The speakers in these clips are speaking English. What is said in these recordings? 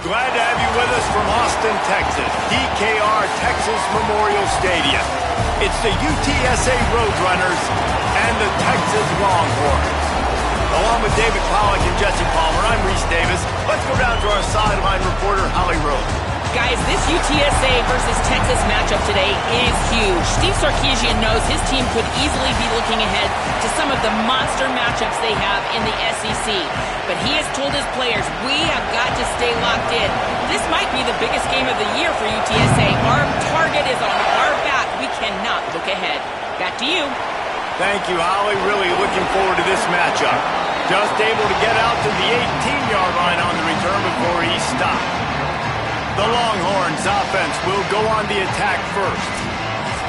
Glad to have you with us from Austin, Texas, DKR Texas Memorial Stadium. It's the UTSA Roadrunners and the Texas Longhorns. Along with David Pollack and Jesse Palmer, I'm Reese Davis. Let's go down to our sideline reporter, Holly Rose. Guys, this UTSA versus Texas matchup today is huge. Steve Sarkisian knows his team could easily be looking ahead to some of the monster matchups they have in the SEC. But he has told his players, we have got to stay locked in. This might be the biggest game of the year for UTSA. Our target is on our back. We cannot look ahead. Back to you. Thank you, Holly. Really looking forward to this matchup. Just able to get out to the 18-yard line on the return before he stopped. The Longhorns offense will go on the attack first.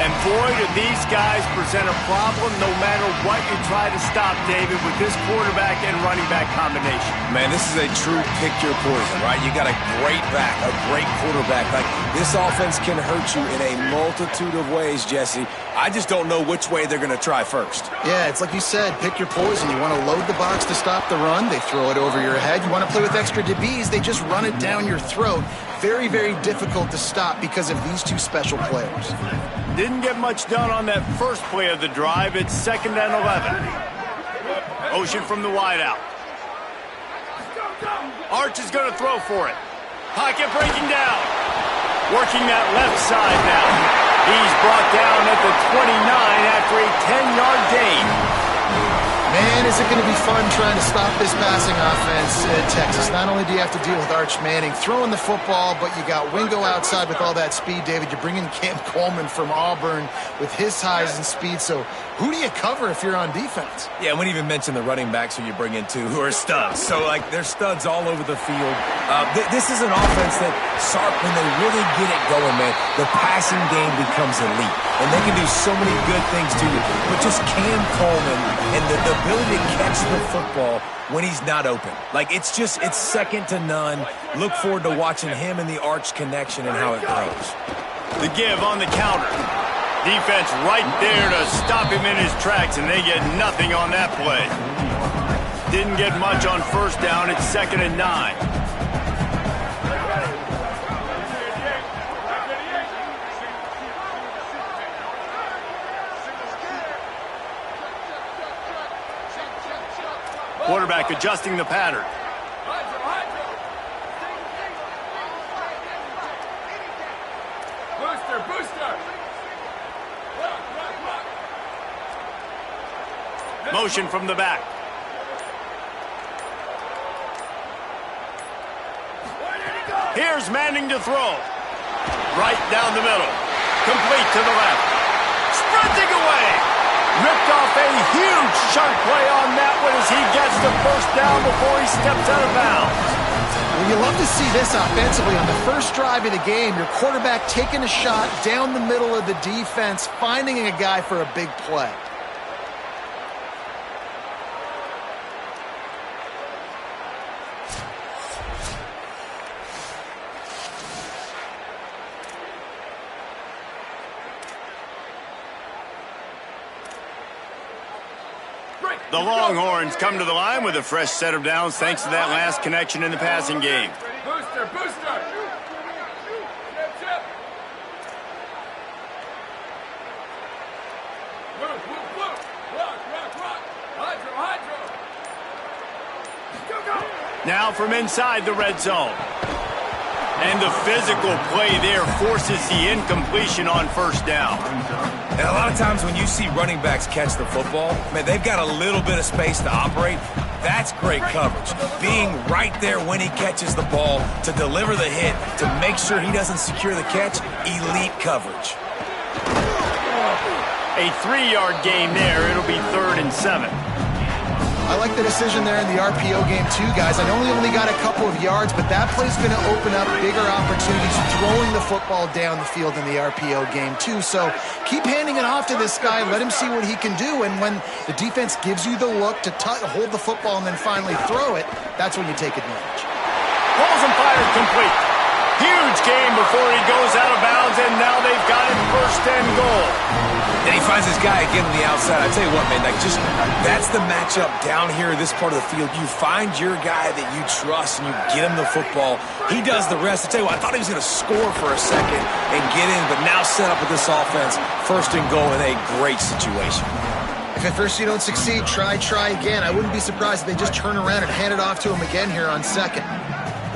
And boy, do these guys present a problem no matter what you try to stop, David, with this quarterback and running back combination. Man, this is a true pick your poison, right? You got a great back, a great quarterback. Like, this offense can hurt you in a multitude of ways, Jesse. I just don't know which way they're going to try first. Yeah, it's like you said, pick your poison. You want to load the box to stop the run, they throw it over your head. You want to play with extra DBs, they just run it down your throat. Very, very difficult to stop because of these two special players. Didn't get much done on that first play of the drive. It's 2nd and 11. Ocean from the wideout. Arch is going to throw for it. Pocket breaking down. Working that left side now. He's brought down at the 29 after a 10-yard gain. Man, is it going to be fun trying to stop this passing offense in Texas. Not only do you have to deal with Arch Manning throwing the football, but you got Wingo outside with all that speed, David. You're bringing Cam Coleman from Auburn with his size and speed. So who do you cover if you're on defense? Yeah, we didn't even mention the running backs who you bring in, too, who are studs. So, like, they're studs all over the field. This is an offense that, Sark, when they really get it going, man, the passing game becomes elite. And they can do so many good things to you. But just Cam Coleman and the ability to catch the football when he's not open. Like, it's second to none. Look forward to watching him and the Arch connection and how it grows. The give on the counter. Defense right there to stop him in his tracks, and they get nothing on that play. Didn't get much on first down. It's 2nd and 9. Quarterback adjusting the pattern. Booster. Motion from the back. Here's Manning to throw. Right down the middle. Complete to the left. Sprinting away. Ripped off a huge sharp play on that one as he gets the first down before he steps out of bounds. Well, you love to see this offensively on the first drive of the game. Your quarterback taking a shot down the middle of the defense, finding a guy for a big play. The Longhorns come to the line with a fresh set of downs thanks to that last connection in the passing game. Booster. Hydro. Now from inside the red zone. And the physical play there forces the incompletion on first down. And a lot of times when you see running backs catch the football, man, they've got a little bit of space to operate. That's great coverage. Being right there when he catches the ball to deliver the hit, to make sure he doesn't secure the catch, elite coverage. A 3-yard gain there. It'll be 3rd and 7. I like the decision there in the RPO game too, guys. I know he only got a couple of yards, but that play's going to open up bigger opportunities throwing the football down the field in the RPO game too. So keep handing it off to this guy. Let him see what he can do. And when the defense gives you the look to hold the football and then finally throw it, that's when you take advantage. Pulls and fires complete. Huge game before he goes out of bounds, and now they've got it 1st and goal. And he finds his guy again on the outside. I tell you what, man, like that's the matchup down here in this part of the field. You find your guy that you trust and you get him the football. He does the rest. I tell you what, I thought he was going to score for a second and get in, but now set up with this offense, first and goal in a great situation. If at first you don't succeed, try again. I wouldn't be surprised if they just turn around and hand it off to him again here on second.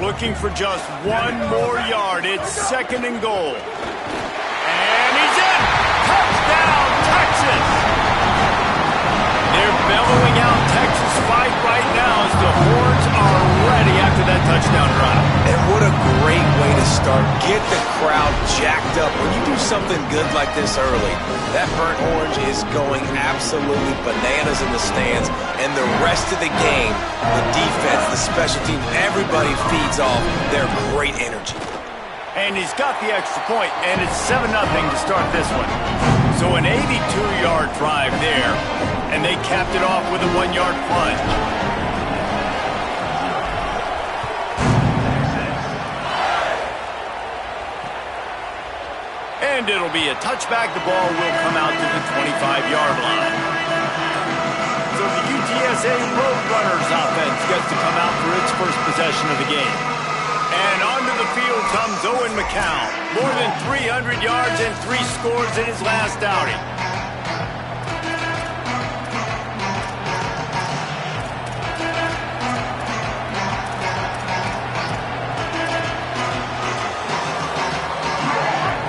Looking for just one more yard. It's second and goal. And he's in! Touchdown, Texas! They're bellowing out Texas fight right now as the Horns are ready after that touchdown run. And what a great way to start. Get the crowd jacked up. When you do something good like this early, that burnt orange is going absolutely bananas in the stands. And the rest of the game, the defense, the special team, everybody feeds off their great energy. And he's got the extra point, and it's 7-0 to start this one. So an 82-yard drive there, and they capped it off with a 1-yard plunge. And it'll be a touchback. The ball will come out to the 25-yard line. So the UTSA Roadrunners offense gets to come out for its first possession of the game. And onto the field comes Owen McCown. More than 300 yards and 3 scores in his last outing.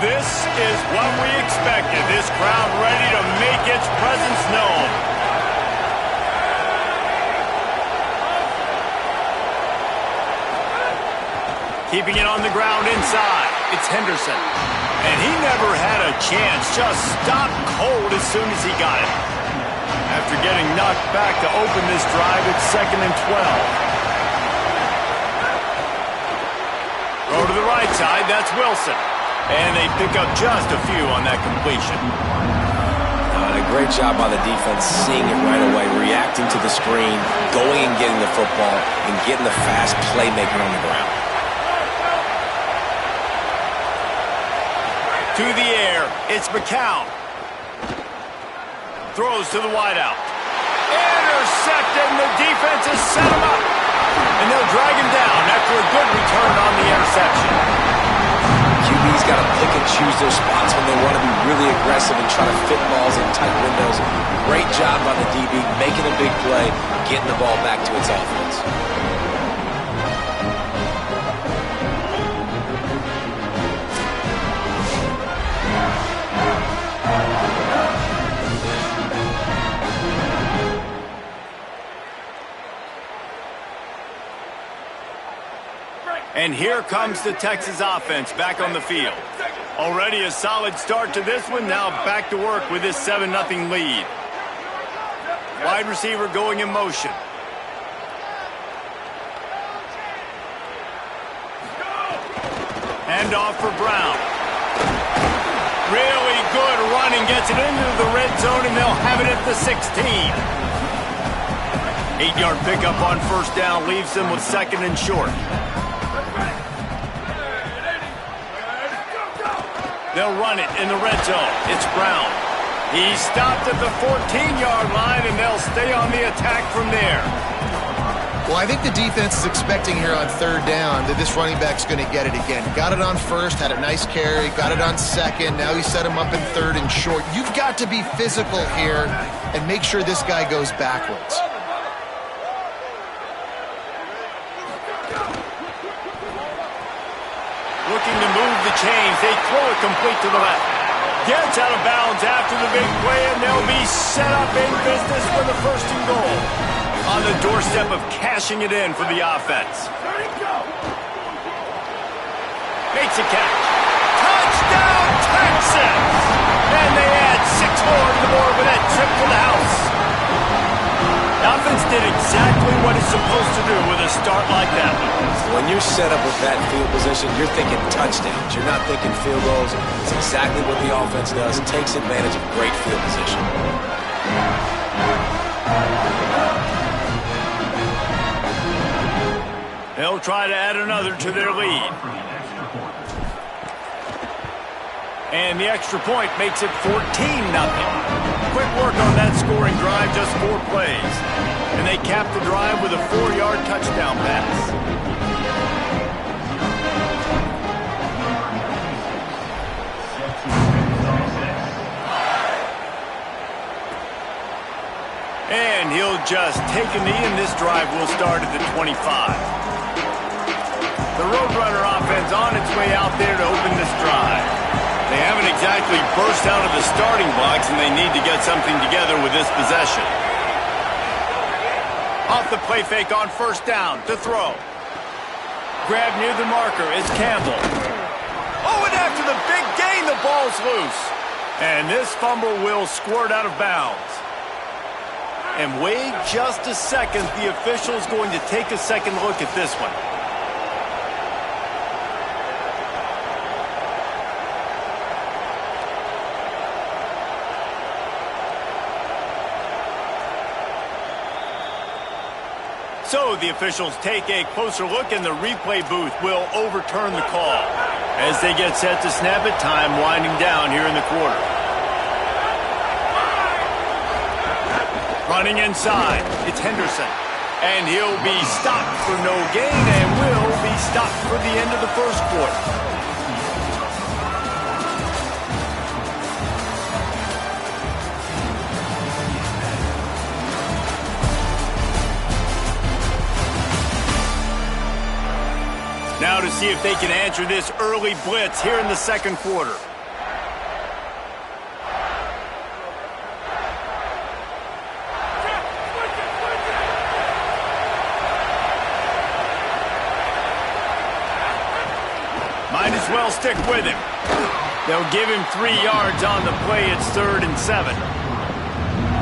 This is what we expected. This crowd ready to make its presence known. Keeping it on the ground inside. It's Henderson. And he never had a chance. Just stopped cold as soon as he got it. After getting knocked back to open this drive, it's second and 12. Throw to the right side. That's Wilson. And they pick up just a few on that completion. A great job by the defense, seeing it right away, reacting to the screen, going and getting the football, and getting the fast playmaker on the ground. To the air, it's McCown. Throws to the wideout. Intercepted, and the defense has set him up. And they'll drag him down after a good return on the interception. QB's got to pick and choose their spots when they want to be really aggressive and try to fit balls in tight windows. Great job by the DB, making a big play, getting the ball back to its offense. And here comes the Texas offense back on the field. Already a solid start to this one. Now back to work with this 7-0 lead. Wide receiver going in motion. Handoff for Brown. Really good running. Gets it into the red zone, and they'll have it at the 16. 8-yard pickup on first down leaves them with second and short. They'll run it in the red zone. It's Brown. He stopped at the 14-yard line, and they'll stay on the attack from there. Well, I think the defense is expecting here on third down that this running back's going to get it again. Got it on first, had a nice carry, got it on second. Now he set him up in third and short. You've got to be physical here and make sure this guy goes backwards. Looking to move the chains. They throw it complete to the left. Gets out of bounds after the big play, and they'll be set up in business for the first and goal. On the doorstep of cashing it in for the offense. Makes a catch. Touchdown, Texas! And they add 6 more to the board with that trip to the house. The offense did exactly what it's supposed to do with a start like that one. When you're set up with that field position, you're thinking touchdowns. You're not thinking field goals. It's exactly what the offense does. It takes advantage of great field position. They'll try to add another to their lead. And the extra point makes it 14-0. Quick work on that scoring drive, just 4 plays. And they cap the drive with a 4-yard touchdown pass. And he'll just take a knee, and this drive will start at the 25. The Roadrunner offense on its way out there to open this drive. They haven't exactly burst out of the starting blocks, and they need to get something together with this possession. Off the play fake on first down to throw. Grab near the marker is Campbell. Oh, and after the big gain, the ball's loose. And this fumble will squirt out of bounds. And wait just a second, the official's going to take a second look at this one. So the officials take a closer look, and the replay booth will overturn the call. As they get set to snap it, time winding down here in the quarter. Running inside, it's Henderson. And he'll be stopped for no gain and will be stopped for the end of the first quarter. Now to see if they can answer this early blitz here in the second quarter. Might as well stick with him. They'll give him 3 yards on the play. It's 3rd and 7.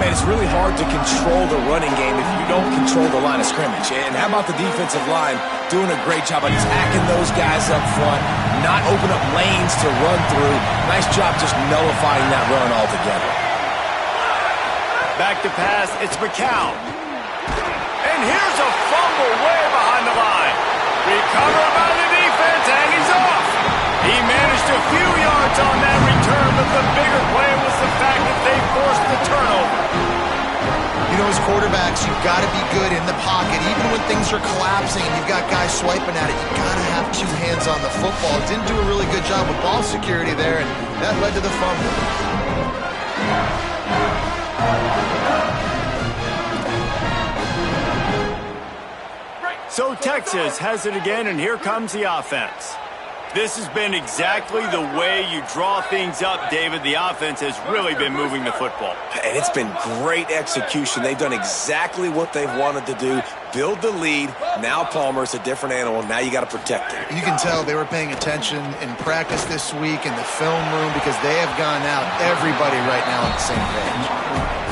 Man, it's really hard to control the running game if you don't control the line of scrimmage. And how about the defensive line doing a great job of attacking those guys up front, not open up lanes to run through. Nice job just nullifying that run altogether. Back to pass, it's McCown. And here's a fumble way behind the line. Recovered by the defense, and he's off. He managed a few yards on that return, but the bigger play was the fact that they forced the turnover. You know, as quarterbacks, you've got to be good in the pocket. Even when things are collapsing and you've got guys swiping at it, you've got to have 2 hands on the football. Didn't do a really good job with ball security there, and that led to the fumble. So Texas has it again, and here comes the offense. This has been exactly the way you draw things up, David. The offense has really been moving the football. And it's been great execution. They've done exactly what they've wanted to do. Build the lead. Now Palmer's a different animal. Now you got to protect it. You can tell they were paying attention in practice this week in the film room because they have gone out, everybody right now on the same page.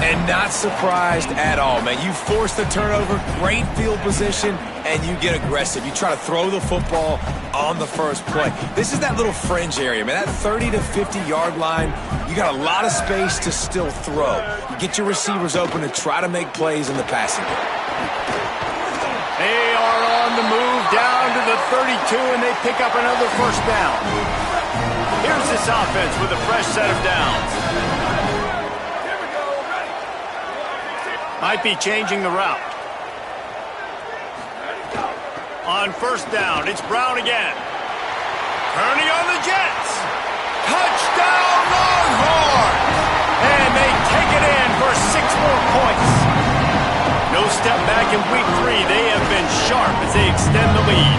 And not surprised at all, man. You force the turnover, great field position, and you get aggressive. You try to throw the football on the first play. This is that little fringe area, man. That 30 to 50-yard line, you got a lot of space to still throw. You get your receivers open to try to make plays in the passing game. They are on the move down to the 32, and they pick up another first down. Here's this offense with a fresh set of downs. Might be changing the route. On first down, it's Brown again. Turning on the Jets. Touchdown Longhorns! And they take it in for 6 more points. No step back in week 3. They have been sharp as they extend the lead.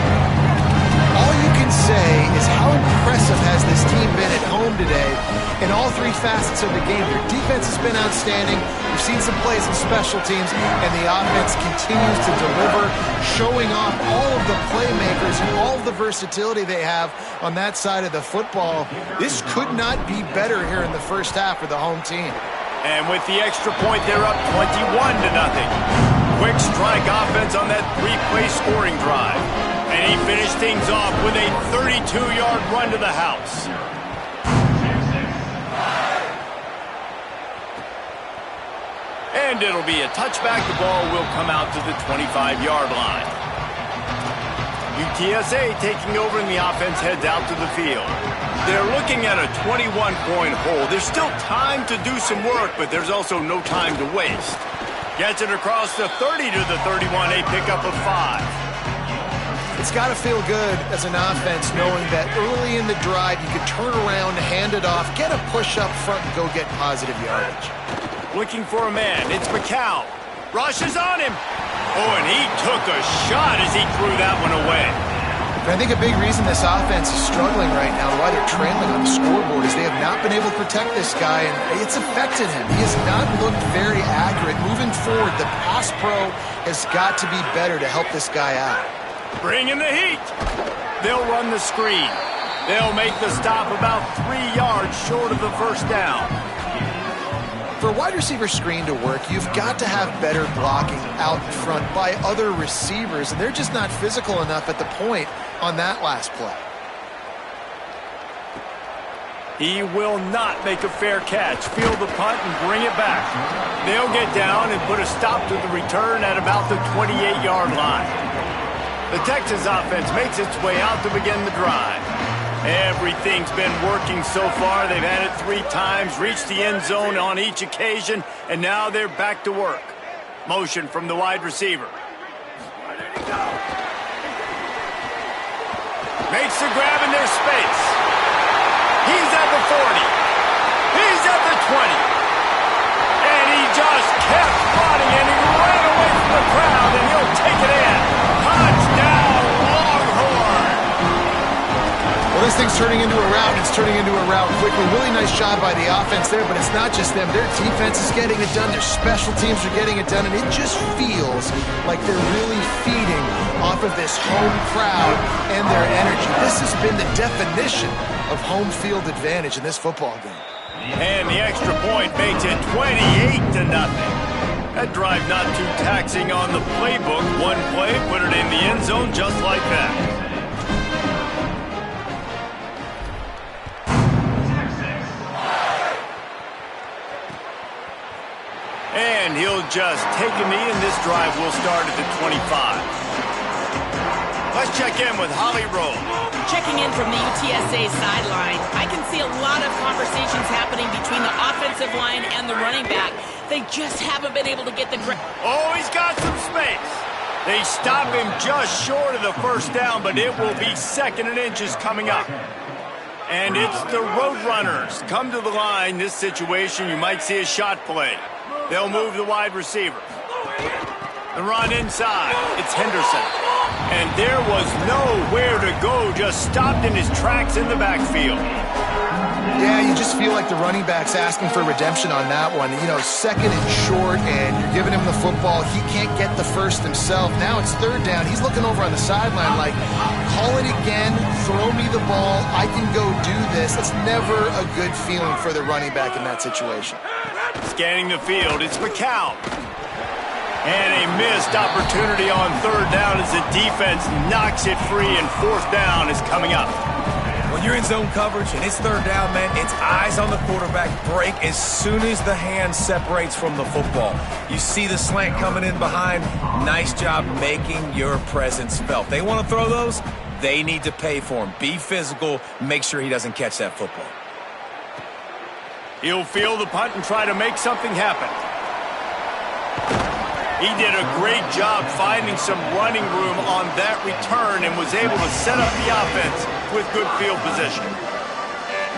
All you can say is how impressive has this team been at home today in all 3 facets of the game. Their defense has been outstanding. We've seen some plays in special teams, and the offense continues to deliver, showing off all of the playmakers and all of the versatility they have on that side of the football. This could not be better here in the first half for the home team. And with the extra point, they're up 21-0. Quick strike offense on that 3-play scoring drive. And he finished things off with a 32-yard run to the house. And it'll be a touchback. The ball will come out to the 25-yard line. UTSA taking over, and the offense heads out to the field. They're looking at a 21-point hole. There's still time to do some work, but there's also no time to waste. Gets it across the 30 to the 31, a pickup of 5. It's got to feel good as an offense knowing that early in the drive you could turn around, hand it off, get a push up front, and go get positive yardage. Looking for a man. It's McCown. Rushes on him. Oh, and he took a shot as he threw that one away. I think a big reason this offense is struggling right now, why they're trailing on the scoreboard, is they have not been able to protect this guy, and it's affected him. He has not looked very accurate. Moving forward, the pass pro has got to be better to help this guy out. Bring in the heat. They'll run the screen. They'll make the stop about 3 yards short of the first down. For a wide receiver screen to work, you've got to have better blocking out in front by other receivers, and they're just not physical enough at the point on that last play. He will not make a fair catch. Field the punt and bring it back. They'll get down and put a stop to the return at about the 28-yard line. The Texas offense makes its way out to begin the drive. Everything's been working so far. They've had it 3 times, reached the end zone on each occasion, and now they're back to work. Motion from the wide receiver. Makes the grab in their space. He's at the 40. He's at the 20. And he just kept running, and he ran away from the crowd, and he'll take it in. Touchdown, Longhorn! Well, this thing's turning into a rout. It's turning into a rout quickly. Really nice job by the offense there, but it's not just them. Their defense is getting it done. Their special teams are getting it done, and it just feels like they're really feeding off of this home crowd and their energy. This has been the definition of home field advantage in this football game. And the extra point makes it 28-0. That drive not too taxing on the playbook. One play, put it in the end zone just like that. And he'll just take a knee, and this drive will start at the 25. Let's check in with Holly Rowe. Checking in from the UTSA sideline, I can see a lot of conversations happening between the offensive line and the running back. They just haven't been able to get the grip. Oh, he's got some space. They stop him just short of the first down, but it will be 2nd and inches coming up. And it's the Roadrunners. Come to the line. This situation, you might see a shot play. They'll move the wide receiver. The run inside. It's Henderson. And there was nowhere to go. Just stopped in his tracks in the backfield. Yeah, you just feel like the running back's asking for redemption on that one. You know, 2nd and short, and you're giving him the football. He can't get the first himself. Now it's 3rd down. He's looking over on the sideline like, call it again, throw me the ball, I can go do this. It's never a good feeling for the running back in that situation. Scanning the field, it's McCown. And a missed opportunity on 3rd down as the defense knocks it free, and 4th down is coming up. When you're in zone coverage and it's 3rd down, man, it's eyes on the quarterback, break as soon as the hand separates from the football. You see the slant coming in behind. Nice job making your presence felt. They want to throw those, they need to pay for them. Be physical, make sure he doesn't catch that football. He'll field the punt and try to make something happen. He did a great job finding some running room on that return and was able to set up the offense with good field position.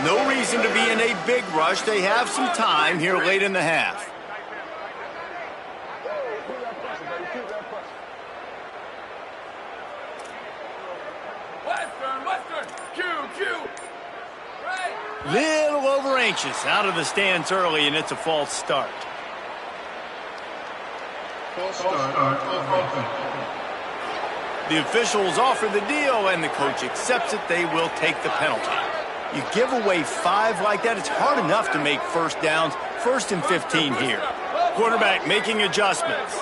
No reason to be in a big rush. They have some time here late in the half. Little over anxious, out of the stands early, and it's a false start. The officials offer the deal, and the coach accepts it. They will take the penalty. You give away 5 like that, it's hard enough to make first downs. 1st and 15 here. Quarterback making adjustments.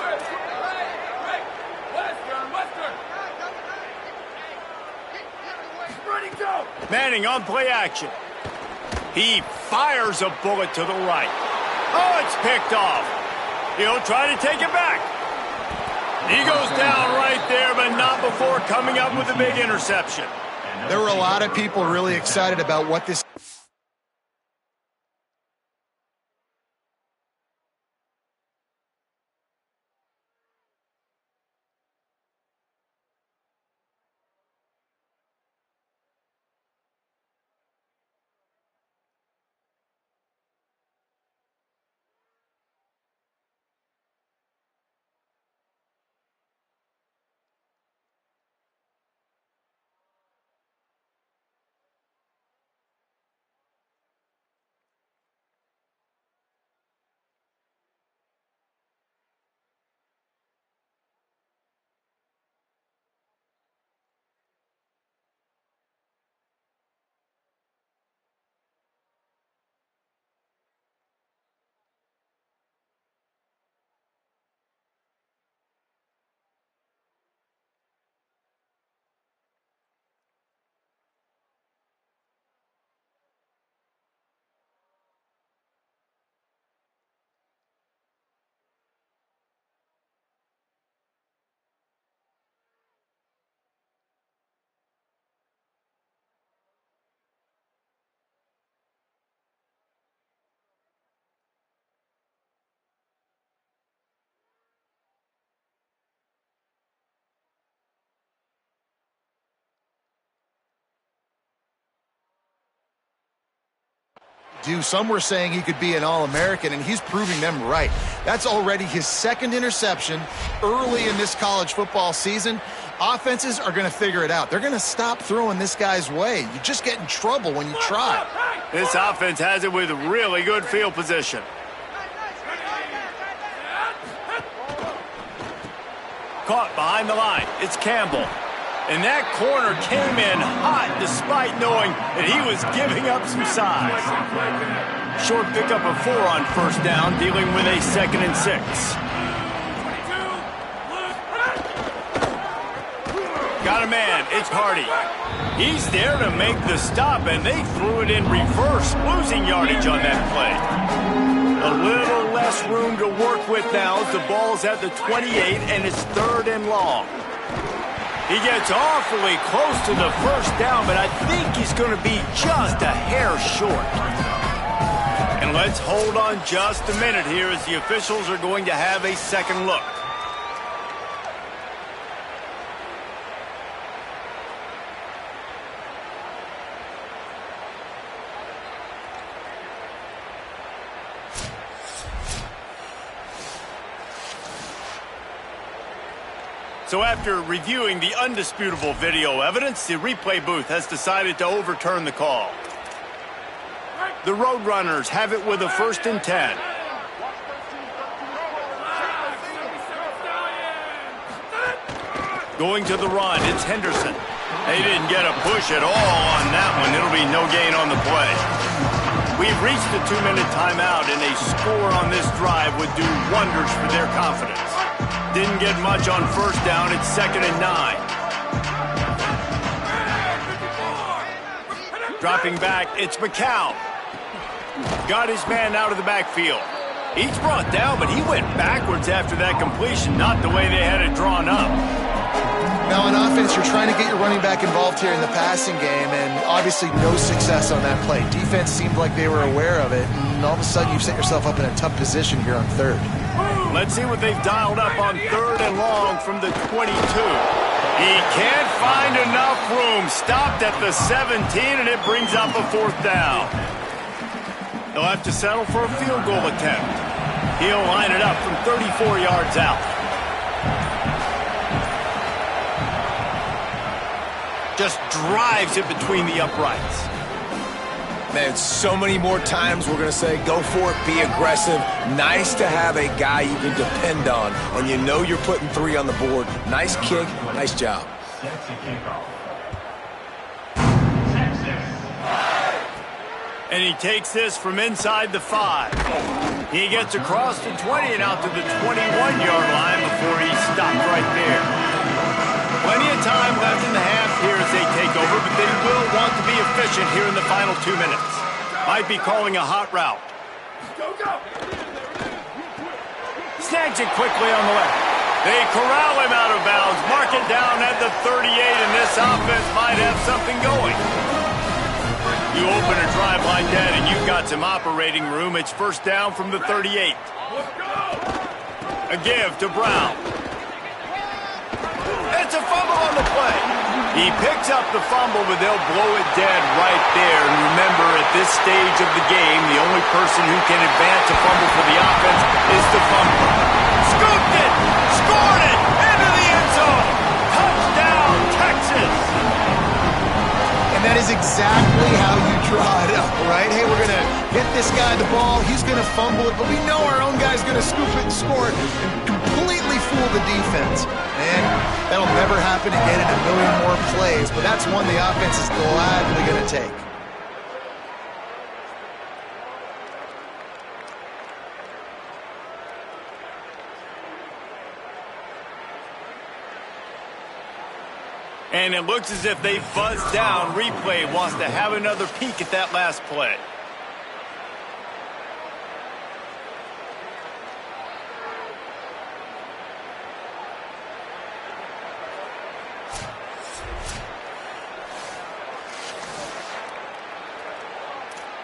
Manning on play action. He fires a bullet to the right. Oh, it's picked off. He'll try to take it back. He goes down right there, but not before coming up with a big interception. There were a lot of people really excited about what this some were saying he could be an All-American, and he's proving them right. That's already his second interception early in this college football season. Offenses are going to figure it out. They're going to stop throwing this guy's way. You just get in trouble when you try. This offense has it with really good field position. Caught behind the line. It's Campbell. And that corner came in hot despite knowing that he was giving up some size. Short pickup of 4 on first down, dealing with a 2nd and 6. Got a man. It's Hardy. He's there to make the stop, and they threw it in reverse, losing yardage on that play. A little less room to work with now as the ball's at the 28, and it's 3rd and long. He gets awfully close to the first down, but I think he's going to be just a hair short. And let's hold on just a minute here as the officials are going to have a second look. So after reviewing the undisputable video evidence, the replay booth has decided to overturn the call. The Roadrunners have it with a 1st and 10. Going to the run, it's Henderson. They didn't get a push at all on that one. It'll be no gain on the play. We've reached the 2-minute timeout, and a score on this drive would do wonders for their confidence. Didn't get much on first down. It's 2nd and 9. Dropping back, it's McCown. Got his man out of the backfield. He's brought down, but he went backwards after that completion, not the way they had it drawn up. Now, on offense, you're trying to get your running back involved here in the passing game, and obviously no success on that play. Defense seemed like they were aware of it, and all of a sudden you've set yourself up in a tough position here on 3rd. Let's see what they've dialed up on 3rd and long from the 22. He can't find enough room. Stopped at the 17, and it brings up a 4th down. They'll have to settle for a field goal attempt. He'll line it up from 34 yards out. Just drives it between the uprights. Man, so many more times we're going to say, go for it, be aggressive. Nice to have a guy you can depend on when you know you're putting 3 on the board. Nice kick, nice job. And he takes this from inside the 5. He gets across the 20 and out to the 21-yard line before he's stopped right there. Plenty of time left in the half here as they take over, but they will want to be efficient here in the final 2 minutes. Might be calling a hot route. Snags it quickly on the left. They corral him out of bounds, mark it down at the 38, and this offense might have something going. You open a drive like that, and you've got some operating room. It's first down from the 38. A give to Brown. It's a fumble on the play. He picks up the fumble, but they'll blow it dead right there. And remember, at this stage of the game, the only person who can advance a fumble for the offense is the fumbler. Scooped it! Scored it! Into the end zone! Touchdown, Texas! And that is exactly how you draw it up, right? Hey, we're going to get this guy the ball. He's going to fumble it, but we know our own guy's going to scoop it and score it and completely fool the defense. And that'll never happen again in a million more plays, but that's one the offense is gladly going to take. And it looks as if they buzzed down. Replay wants to have another peek at that last play.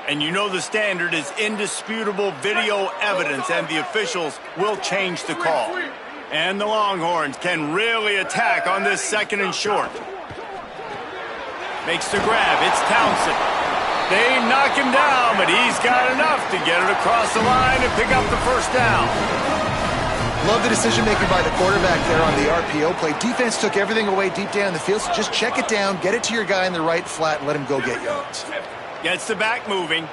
And you know the standard is indisputable video evidence, and the officials will change the call. And the Longhorns can really attack on this second and short. Makes the grab. It's Townsend. They knock him down, but he's got enough to get it across the line and pick up the first down. Love the decision-making by the quarterback there on the RPO play. Defense took everything away deep down the field, so just check it down, get it to your guy in the right flat, and let him go get yards. Gets the back moving.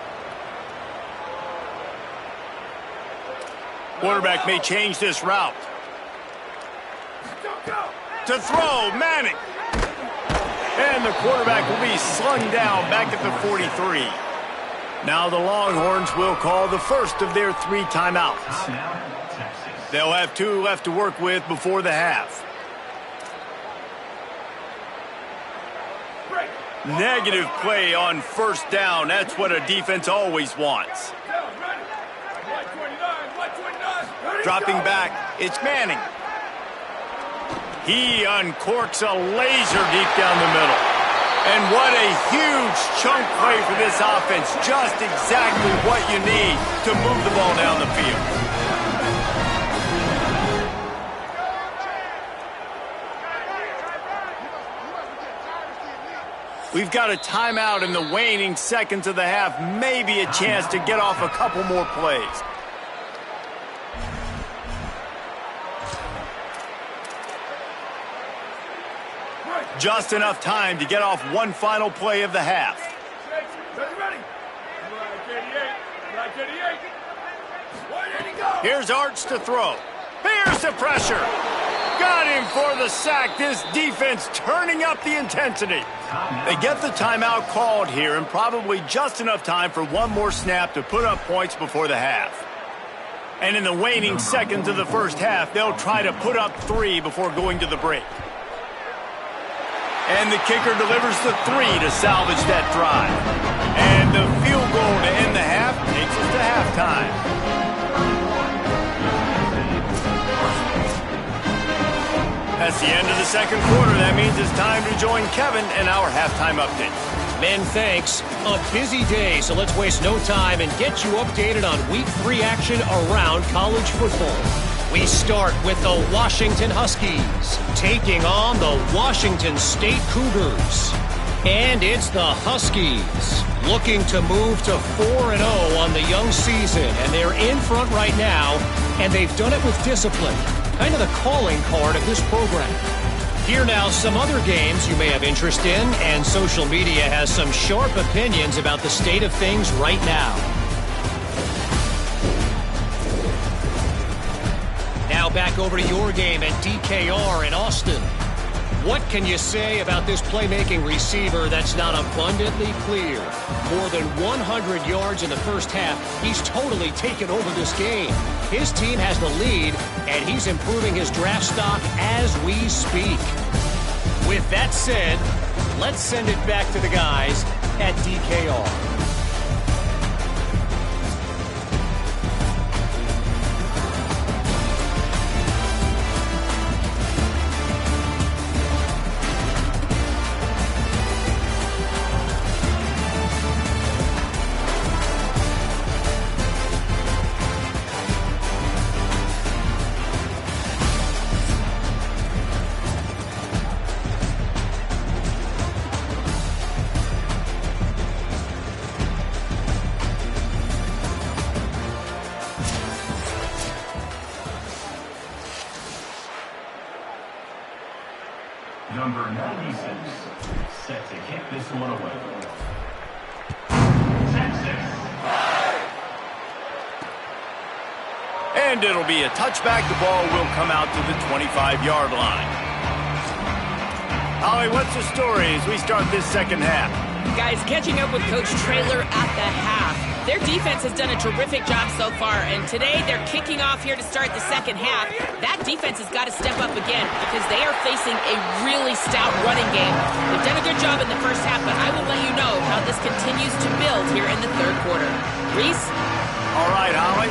Quarterback may change this route. To throw, Manning. And the quarterback will be slung down back at the 43. Now the Longhorns will call the first of their 3 timeouts. They'll have 2 left to work with before the half. Negative play on first down. That's what a defense always wants. Dropping back, it's Manning. He uncorks a laser deep down the middle. And what a huge chunk play for this offense. Just exactly what you need to move the ball down the field. We've got a timeout in the waning seconds of the half. Maybe a chance to get off a couple more plays. Just enough time to get off one final play of the half. Here's Arch to throw. Here's the pressure. Got him for the sack. This defense turning up the intensity. They get the timeout called here, and probably just enough time for one more snap to put up points before the half. And in the waning seconds of the first half, they'll try to put up 3 before going to the break. And the kicker delivers the 3 to salvage that drive. And the field goal to end the half takes us to halftime. That's the end of the second quarter. That means it's time to join Kevin in our halftime update. Men, thanks. A busy day, so let's waste no time and get you updated on Week 3 action around college football. We start with the Washington Huskies taking on the Washington State Cougars. And it's the Huskies looking to move to 4-0 on the young season. And they're in front right now, and they've done it with discipline. Kind of the calling card of this program. Here now, some other games you may have interest in, and social media has some sharp opinions about the state of things right now. Now back over to your game at DKR in Austin. What can you say about this playmaking receiver that's not abundantly clear? More than 100 yards in the first half. He's totally taken over this game. His team has the lead, and he's improving his draft stock as we speak. With that said, let's send it back to the guys at DKR. Number 96, set to kick this one away. And it'll be a touchback. The ball will come out to the 25-yard line. Holly, what's the story as we start this second half? Guys, catching up with Coach Traylor at the half. Their defense has done a terrific job so far, and today they're kicking off here to start the second half. That defense has got to step up again because they are facing a really stout running game. They've done a good job in the first half, but I will let you know how this continues to build here in the third quarter. Reese? All right, Holly.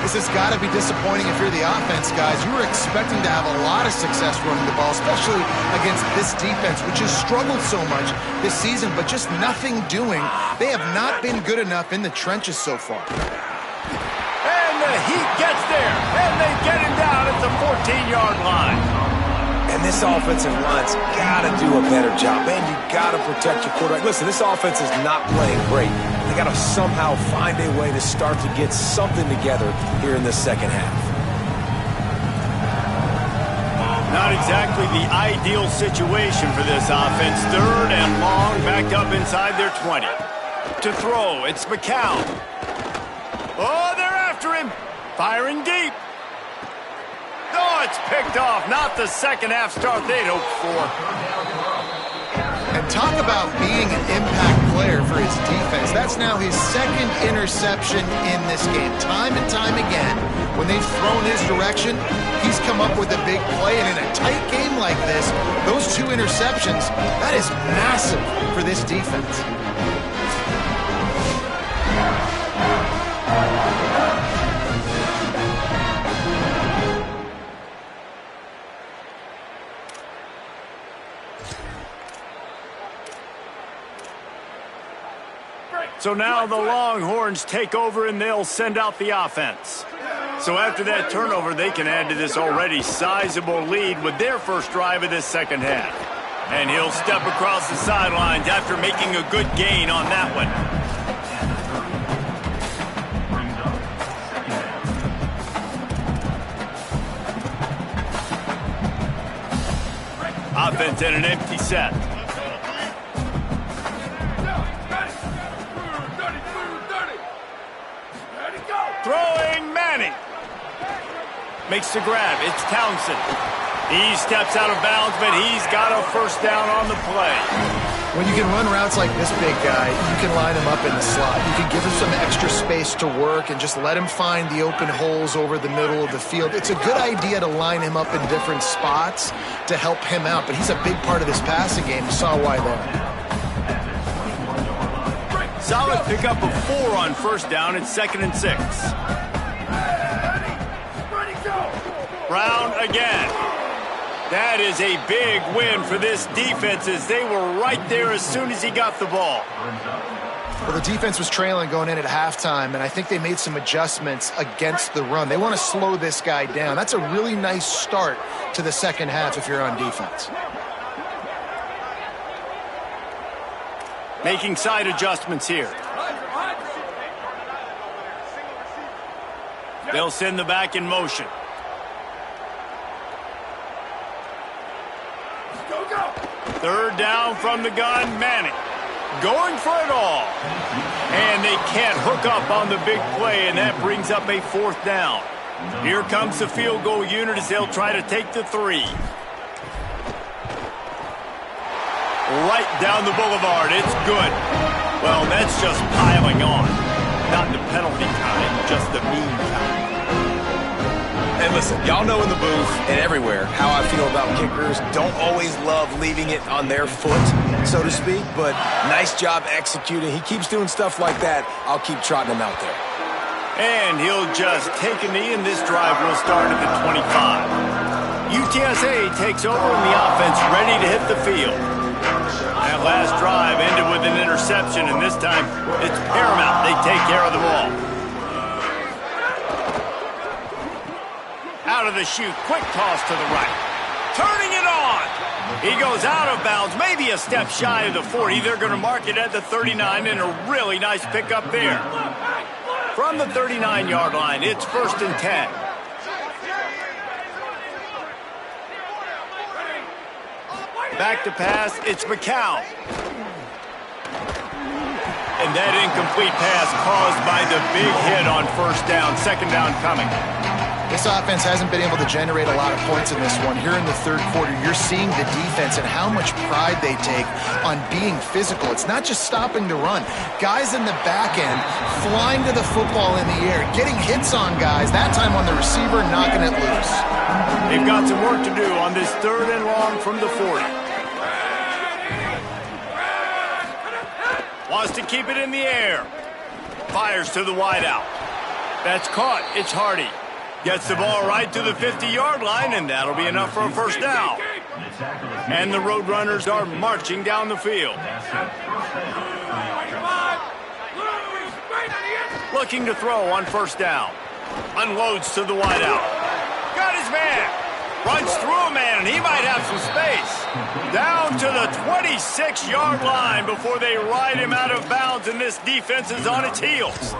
This has got to be disappointing if you're the offense, guys. You were expecting to have a lot of success running the ball, especially against this defense, which has struggled so much this season, but just nothing doing. They have not been good enough in the trenches so far. And the Heat gets there, and they get him down at the 14-yard line. And this offensive line's got to do a better job. Man, you got to protect your quarterback. Listen, this offense is not playing great. They got to somehow find a way to start to get something together here in the second half. Not exactly the ideal situation for this offense. Third and long, backed up inside their 20. To throw, it's McCown. Oh, they're after him. Firing deep. Oh, it's picked off. Not the second half start they'd hoped for. And talk about being an impact player for his defense. That's now his second interception in this game. Time and time again, when they've thrown his direction, he's come up with a big play. And in a tight game like this, those two interceptions, that is massive for this defense. So now the Longhorns take over and they'll send out the offense. So after that turnover, they can add to this already sizable lead with their first drive of this second half. And he'll step across the sidelines after making a good gain on that one. Offense in an empty set. Throwing Manning. Makes the grab. It's Townsend. He steps out of bounds, but he's got a first down on the play. When you can run routes like this big guy, you can line him up in the slot. You can give him some extra space to work and just let him find the open holes over the middle of the field. It's a good idea to line him up in different spots to help him out, but he's a big part of this passing game. You saw why there. Solid pickup of 4 on first down. It's 2nd and 6. Brown again. That is a big win for this defense as they were right there as soon as he got the ball. Well, the defense was trailing going in at halftime, and I think they made some adjustments against the run. They want to slow this guy down. That's a really nice start to the second half if you're on defense. Making side adjustments here. They'll send the back in motion. Third down from the gun, Manning. Going for it all. And they can't hook up on the big play, and that brings up a 4th down. Here comes the field goal unit as they'll try to take the 3. Right down the boulevard. It's good. Well, that's just piling on. Not the penalty kind, just the mean kind. And listen, y'all know in the booth and everywhere how I feel about kickers. Don't always love leaving it on their foot, so to speak, but nice job executing. He keeps doing stuff like that. I'll keep trotting him out there. And he'll just take a knee, and this drive will start at the 25. UTSA takes over, and the offense ready to hit the field. That last drive ended with an interception, and this time it's paramount they take care of the ball. Out of the chute, quick toss to the right. Turning it on. He goes out of bounds, maybe a step shy of the 40. They're going to mark it at the 39, and a really nice pickup there. From the 39-yard line, it's 1st and 10. Back to pass, it's McCown. And that incomplete pass caused by the big hit on first down, second down coming. This offense hasn't been able to generate a lot of points in this one. Here in the third quarter, you're seeing the defense and how much pride they take on being physical. It's not just stopping to run. Guys in the back end flying to the football in the air, getting hits on guys, that time on the receiver, knocking it loose. They've got some work to do on this third and long from the 40. Wants to keep it in the air. Fires to the wideout. That's caught. It's Hardy. Gets the ball right to the 50-yard line, and that'll be enough for a first down. And the Roadrunners are marching down the field. Looking to throw on first down. Unloads to the wideout. Got his man. Runs through a man, and he might have some space. Down to the 26-yard line before they ride him out of bounds, and this defense is on its heels.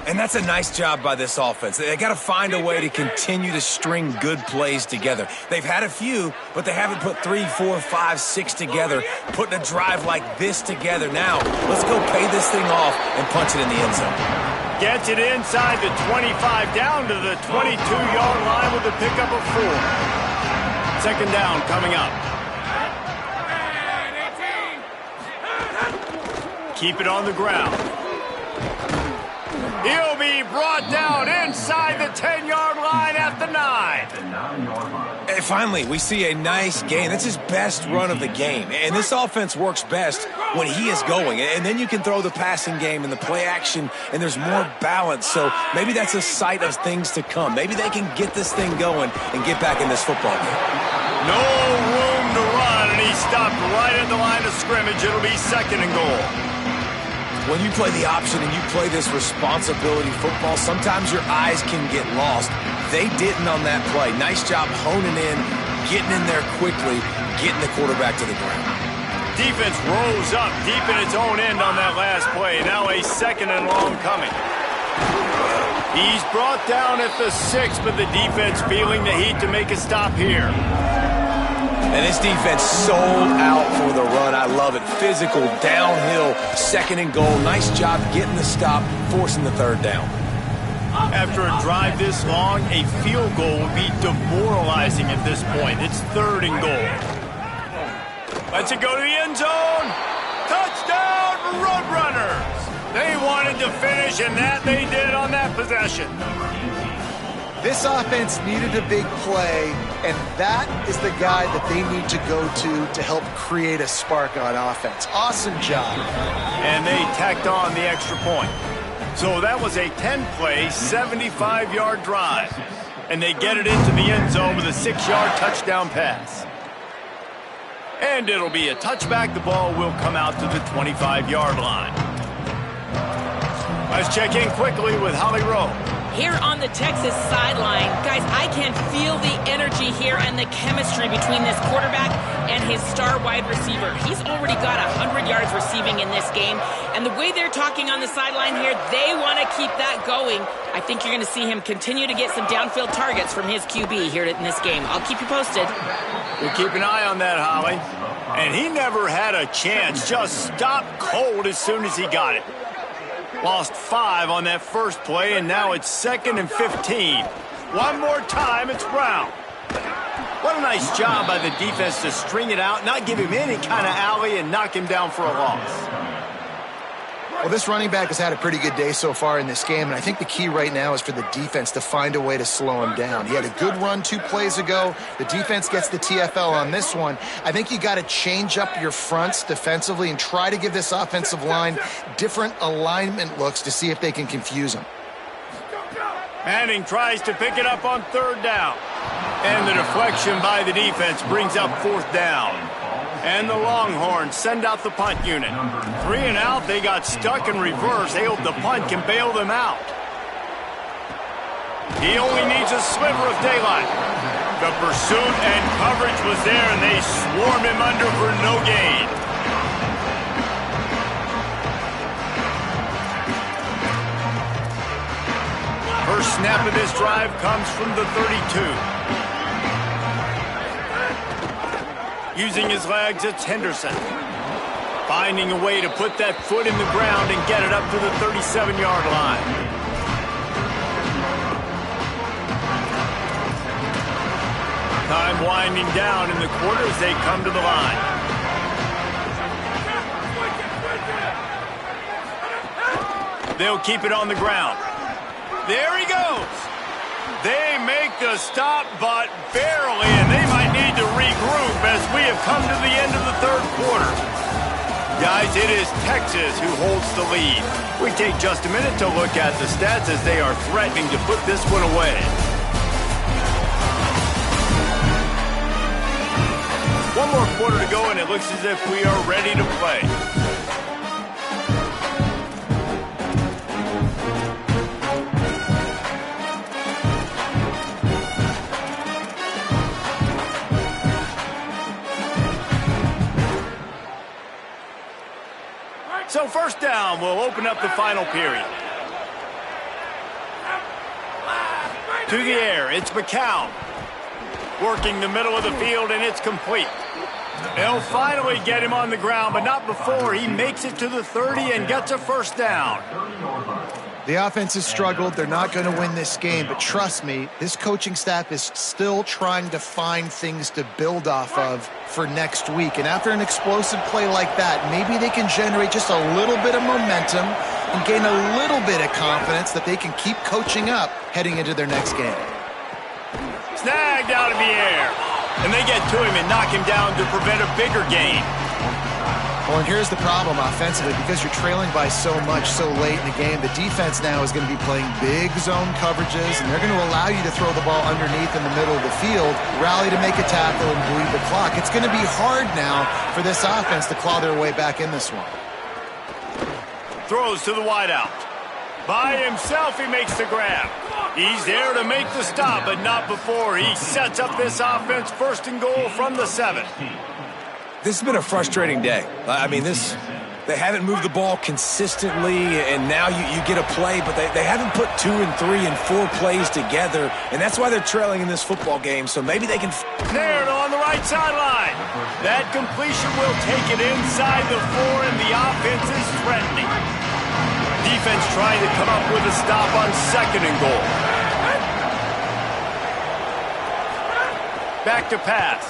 And that's a nice job by this offense. They got to find a way to continue to string good plays together. They've had a few, but they haven't put 3, 4, 5, 6 together, putting a drive like this together. Now, let's go pay this thing off and punch it in the end zone. Gets it inside the 25, down to the 22-yard line with a pickup of 4. Second down coming up. Keep it on the ground. He'll be brought down inside the 10-yard line at the 9. And finally, we see a nice gain. That's his best run of the game. And this offense works best when he is going. And then you can throw the passing game and the play action, and there's more balance. So maybe that's a sight of things to come. Maybe they can get this thing going and get back in this football game. No room to run, and he stopped right at the line of scrimmage. It'll be second and goal. When you play the option and you play this responsibility football, sometimes your eyes can get lost. They didn't on that play. Nice job honing in, getting in there quickly, getting the quarterback to the ground. Defense rose up deep in its own end on that last play. Now a second and long coming. He's brought down at the 6, but the defense feeling the heat to make a stop here. And this defense sold out for the run. I love it. Physical, downhill, second and goal. Nice job getting the stop, forcing the third down. After a drive this long, a field goal would be demoralizing at this point. It's third and goal. Lets it go to the end zone. Touchdown, Roadrunners. They wanted to finish, and that they did on that possession. This offense needed a big play, and that is the guy that they need to go to help create a spark on offense. Awesome job. And they tacked on the extra point. So that was a 10-play, 75-yard drive. And they get it into the end zone with a 6-yard touchdown pass. And it'll be a touchback. The ball will come out to the 25-yard line. Let's check in quickly with Holly Rowe. Here on the Texas sideline, guys, I can feel the energy here and the chemistry between this quarterback and his star wide receiver. He's already got 100 yards receiving in this game, and the way they're talking on the sideline here, they want to keep that going. I think you're going to see him continue to get some downfield targets from his QB here in this game. I'll keep you posted. We'll keep an eye on that, Holly. And he never had a chance, just stopped cold as soon as he got it. Lost 5 on that first play, and now it's 2nd and 15. One more time, it's Brown. What a nice job by the defense to string it out, not give him any kind of alley, and knock him down for a loss. Well, this running back has had a pretty good day so far in this game, and I think the key right now is for the defense to find a way to slow him down. He had a good run 2 plays ago. The defense gets the TFL on this one. I think you got to change up your fronts defensively and try to give this offensive line different alignment looks to see if they can confuse him. Manning tries to pick it up on 3rd down. And the deflection by the defense brings up 4th down. And the Longhorns send out the punt unit. 3 and out, they got stuck in reverse. They hope the punt can bail them out. He only needs a sliver of daylight. The pursuit and coverage was there, and they swarmed him under for no gain. First snap of this drive comes from the 32. Using his legs, it's Henderson. Finding a way to put that foot in the ground and get it up to the 37-yard line. Time winding down in the quarter as they come to the line. They'll keep it on the ground. There he goes. They make the stop, but barely, and they might need to regroup as we have come to the end of the third quarter. Guys, it is Texas who holds the lead. We take just a minute to look at the stats as they are threatening to put this one away. One more quarter to go, and it looks as if we are ready to play. So first down, we'll open up the final period. To the air, it's McCown. Working the middle of the field, and it's complete. They'll finally get him on the ground, but not before he makes it to the 30 and gets a first down. The offense has struggled. They're not going to win this game, but trust me, this coaching staff is still trying to find things to build off of for next week. And after an explosive play like that, maybe they can generate just a little bit of momentum and gain a little bit of confidence that they can keep coaching up heading into their next game. Snagged out of the air. And they get to him and knock him down to prevent a bigger gain. Well, and here's the problem offensively. Because you're trailing by so much so late in the game, the defense now is going to be playing big zone coverages, and they're going to allow you to throw the ball underneath in the middle of the field, rally to make a tackle, and bleed the clock. It's going to be hard now for this offense to claw their way back in this one. Throws to the wideout. By himself, he makes the grab. He's there to make the stop, but not before he sets up this offense first and goal from the 7. This has been a frustrating day. I mean, they haven't moved the ball consistently, and now you get a play, but they haven't put 2 and 3 and 4 plays together, and that's why they're trailing in this football game, so maybe they can... There on the right sideline. That completion will take it inside the 4, and the offense is threatening. Defense trying to come up with a stop on second and goal. Back to pass.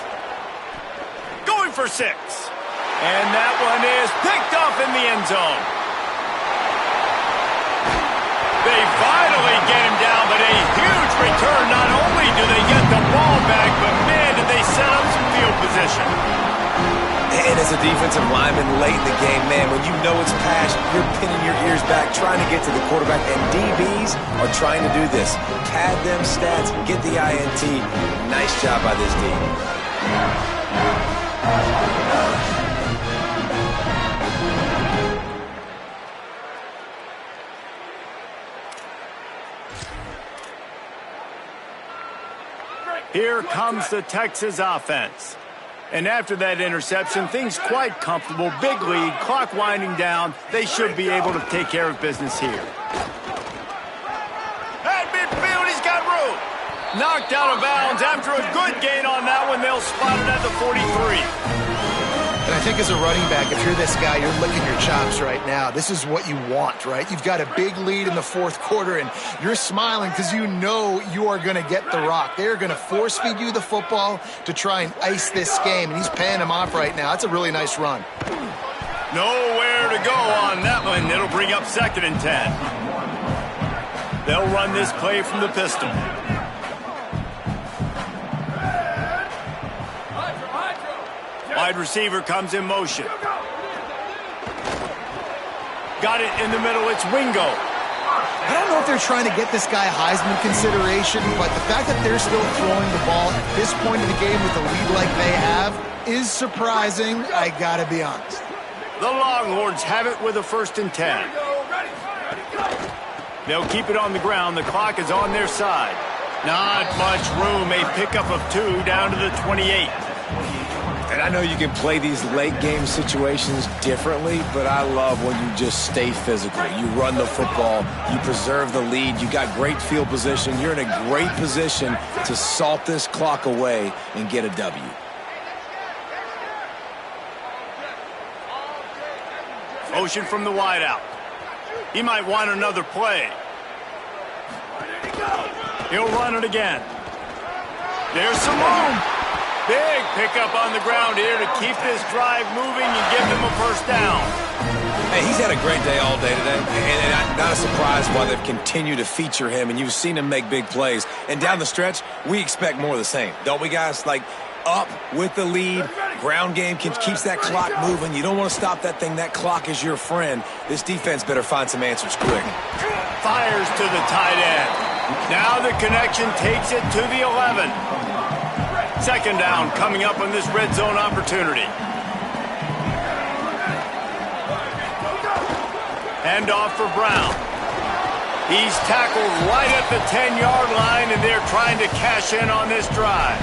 Going for 6. And that one is picked off in the end zone. They finally get him down, but a huge return. Not only do they get the ball back, but man, did they set up some field position. And as a defensive lineman late in the game, man, when you know it's pass, you're pinning your ears back, trying to get to the quarterback, and DBs are trying to do this. Pad them stats, get the INT. Nice job by this team. Here comes the Texas offense. And after that interception, things quite comfortable. Big lead, clock winding down. They should be able to take care of business here. At midfield, he's got room. Knocked out of bounds after a good gain on that one. They'll spot it at the 43. And I think as a running back, if you're this guy, you're licking your chops right now. This is what you want, right? You've got a big lead in the fourth quarter, and you're smiling because you know you are going to get the rock. They're going to force-feed you the football to try and ice this game, and he's paying them off right now. That's a really nice run. Nowhere to go on that one. It'll bring up second and 10. They'll run this play from the pistol. Wide receiver comes in motion. Got it in the middle. It's Wingo. I don't know if they're trying to get this guy Heisman consideration, but the fact that they're still throwing the ball at this point in the game with a lead like they have is surprising, I gotta be honest. The Longhorns have it with a first and 10. They'll keep it on the ground. The clock is on their side. Not much room. A pickup of 2 down to the 28. And I know you can play these late game situations differently, but I love when you just stay physical. You run the football, you preserve the lead, you got great field position, you're in a great position to salt this clock away and get a W. Motion from the wideout. He might want another play. He'll run it again. There's some room. Big pickup on the ground here to keep this drive moving and give them a first down. Hey, he's had a great day all day today, and not a surprise why they've continued to feature him, and you've seen him make big plays. And down the stretch, we expect more of the same, don't we, guys? Like, up with the lead, ground game keeps that clock moving. You don't want to stop that thing. That clock is your friend. This defense better find some answers quick. Fires to the tight end. Now the connection takes it to the 11. Second down coming up on this red zone opportunity. Handoff for Brown. He's tackled right at the 10-yard line, and they're trying to cash in on this drive.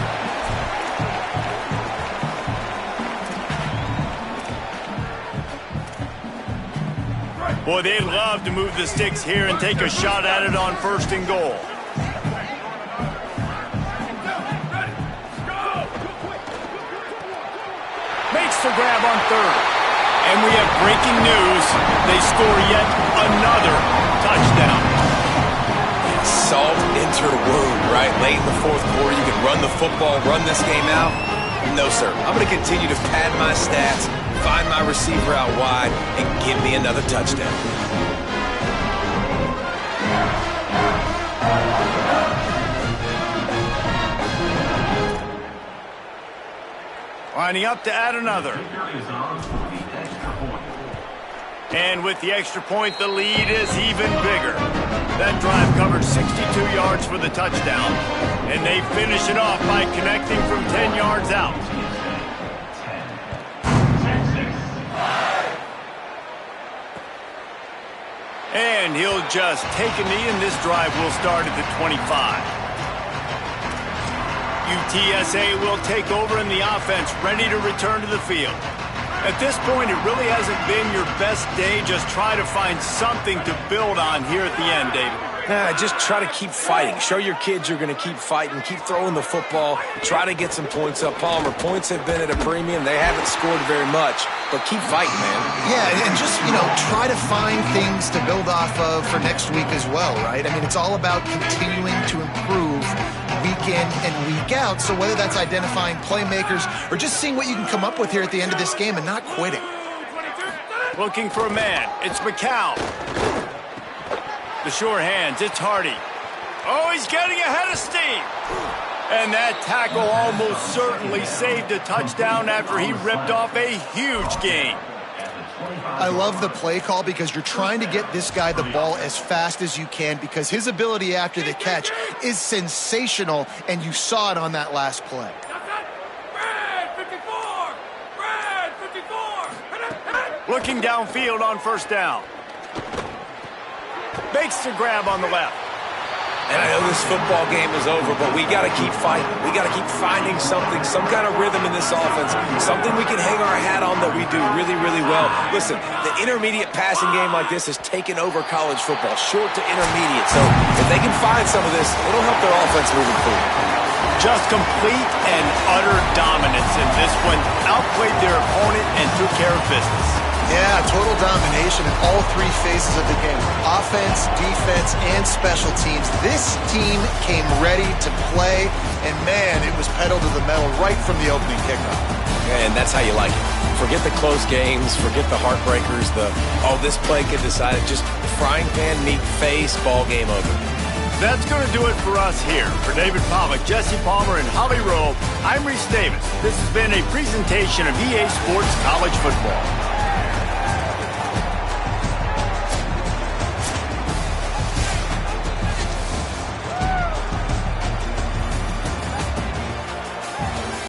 Boy, they'd love to move the sticks here and take a shot at it on 1st and goal. Makes the grab on 3rd. And we have breaking news. They score yet another touchdown. Salt into the wound, right? Late in the 4th quarter, you can run the football, run this game out. No, sir. I'm going to continue to pad my stats, find my receiver out wide, and give me another touchdown. Lining up to add another. And with the extra point, the lead is even bigger. That drive covered 62 yards for the touchdown. And they finish it off by connecting from 10 yards out. And he'll just take a knee, and this drive will start at the 25. UTSA will take over in the offense, ready to return to the field. At this point, it really hasn't been your best day. Just try to find something to build on here at the end, David. Just try to keep fighting. Show your kids you're going to keep fighting. Keep throwing the football. Try to get some points up. Palmer, points have been at a premium. They haven't scored very much, but keep fighting, man. Yeah, and just, try to find things to build off of for next week as well, right? I mean, it's all about continuing to improve week in and week out. So whether that's identifying playmakers or just seeing what you can come up with here at the end of this game and not quitting. Looking for a man. It's McCown. The sure hands. It's Hardy. Oh, he's getting ahead of steam. And that tackle almost certainly saved a touchdown after he ripped off a huge gain. I love the play call because you're trying to get this guy the ball as fast as you can because his ability after the catch is sensational, and you saw it on that last play. Looking downfield on 1st down. Makes the grab on the left. And I know this football game is over, but we got to keep fighting. We got to keep finding something, some kind of rhythm in this offense, something we can hang our hat on that we do really, really well. Listen, the intermediate passing game like this has taken over college football, short to intermediate. So if they can find some of this, it'll help their offense moving forward. Just complete and utter dominance in this one. Outplayed their opponent and took care of business. Yeah, total domination in all 3 phases of the game. Offense, defense, and special teams. This team came ready to play, and man, it was pedal to the metal right from the opening kickoff. And that's how you like it. Forget the close games, forget the heartbreakers, this play could decide it. Just frying pan, meat face, ball game over. That's going to do it for us here. For David Pollock, Jesse Palmer, and Holly Rowe, I'm Reese Davis. This has been a presentation of EA Sports College Football.